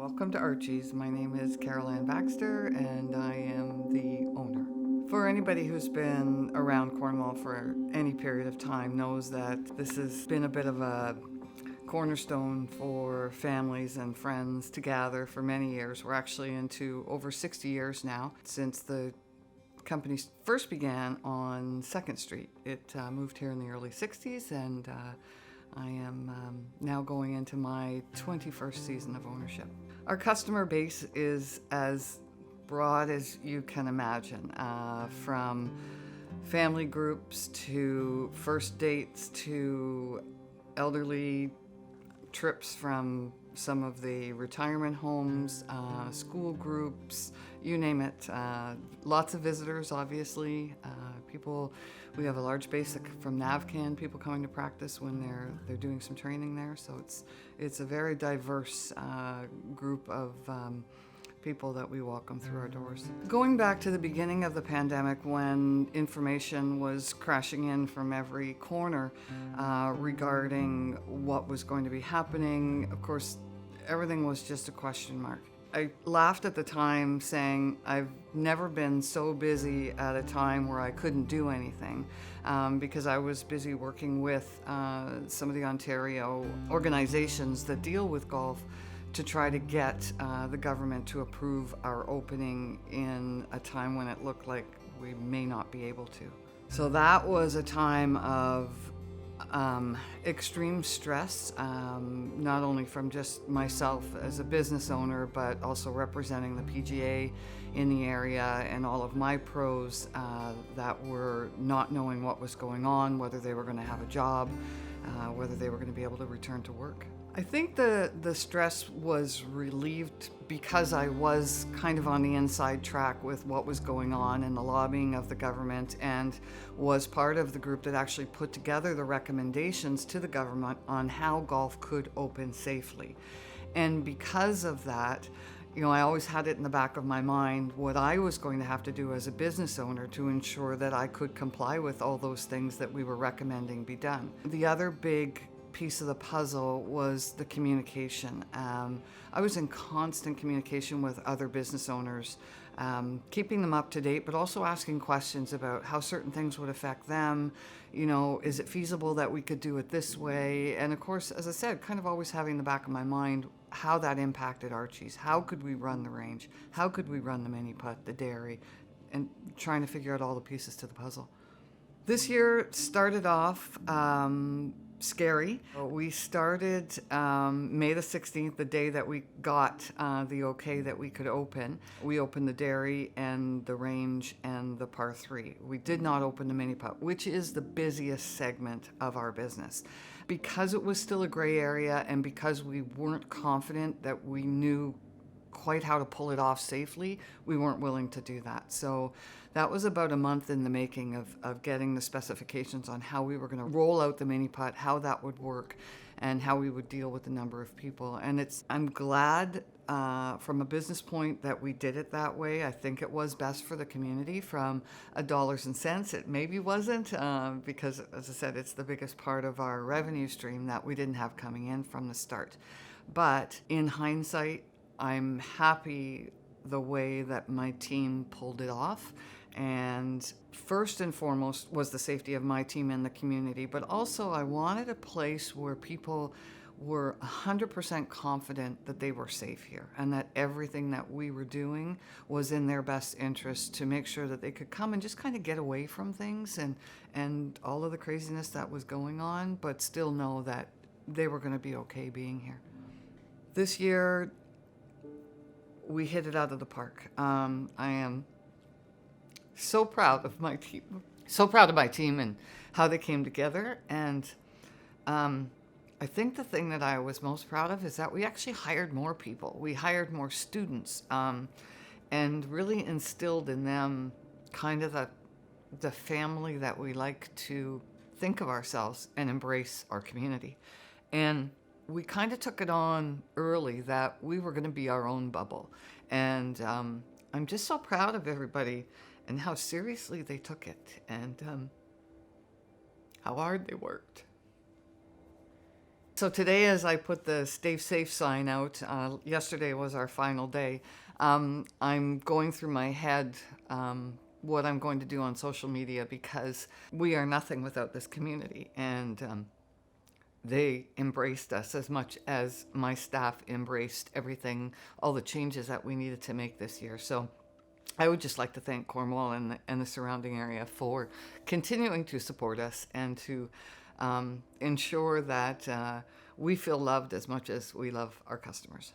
Welcome to Archie's. My name is Carol Ann Baxter and I am the owner. For anybody who's been around Cornwall for any period of time knows that this has been a bit of a cornerstone for families and friends to gather for many years. We're actually into over 60 years now since the company first began on 2nd Street. It moved here in the early 60s and I am now going into my 21st season of ownership. Our customer base is as broad as you can imagine, from family groups to first dates to elderly trips from some of the retirement homes, school groups, you name it. Lots of visitors, obviously. We have a large base from NavCan, people coming to practice when they're doing some training there. So it's a very diverse group of people that we welcome through our doors. Going back to the beginning of the pandemic, when information was crashing in from every corner regarding what was going to be happening, of course, everything was just a question mark. I laughed at the time saying I've never been so busy at a time where I couldn't do anything because I was busy working with some of the Ontario organizations that deal with golf to try to get the government to approve our opening in a time when it looked like we may not be able to. So that was a time of extreme stress, not only from just myself as a business owner, but also representing the PGA in the area and all of my pros that were not knowing what was going on, whether they were going to have a job, whether they were going to be able to return to work. I think the stress was relieved because I was kind of on the inside track with what was going on in the lobbying of the government and was part of the group that actually put together the recommendations to the government on how golf could open safely. And because of that, I always had it in the back of my mind what I was going to have to do as a business owner to ensure that I could comply with all those things that we were recommending be done. The other big piece of the puzzle was the communication. I was in constant communication with other business owners, keeping them up to date, but also asking questions about how certain things would affect them. Is it feasible that we could do it this way? And of course, as I said, kind of always having in the back of my mind how that impacted Archie's. How could we run the range? How could we run the mini putt, the dairy, and trying to figure out all the pieces to the puzzle. This year started off scary. We started May the 16th, the day that we got the okay that we could open. We opened the dairy and the range and the par 3. We did not open the mini putt, which is the busiest segment of our business. Because it was still a gray area and because we weren't confident that we knew quite how to pull it off safely, we weren't willing to do that. So that was about a month in the making of getting the specifications on how we were going to roll out the mini putt, how that would work, and how we would deal with the number of people. And I'm glad from a business point that we did it that way. I think it was best for the community from a dollars and cents. It maybe wasn't because, as I said, it's the biggest part of our revenue stream that we didn't have coming in from the start. But in hindsight, I'm happy the way that my team pulled it off. And first and foremost was the safety of my team and the community, but also I wanted a place where people were 100% confident that they were safe here and that everything that we were doing was in their best interest to make sure that they could come and just kind of get away from things and all of the craziness that was going on, but still know that they were going to be okay being here. This year, we hit it out of the park. I am so proud of my team and how they came together. And I think the thing that I was most proud of is that we actually hired more people. We hired more students and really instilled in them kind of the family that we like to think of ourselves and embrace our community. And we kind of took it on early that we were going to be our own bubble. And I'm just so proud of everybody and how seriously they took it and how hard they worked. So today, as I put the Stay Safe sign out, yesterday was our final day. I'm going through my head what I'm going to do on social media, because we are nothing without this community. And they embraced us as much as my staff embraced everything, all the changes that we needed to make this year. So I would just like to thank Cornwall and the surrounding area for continuing to support us and to ensure that we feel loved as much as we love our customers.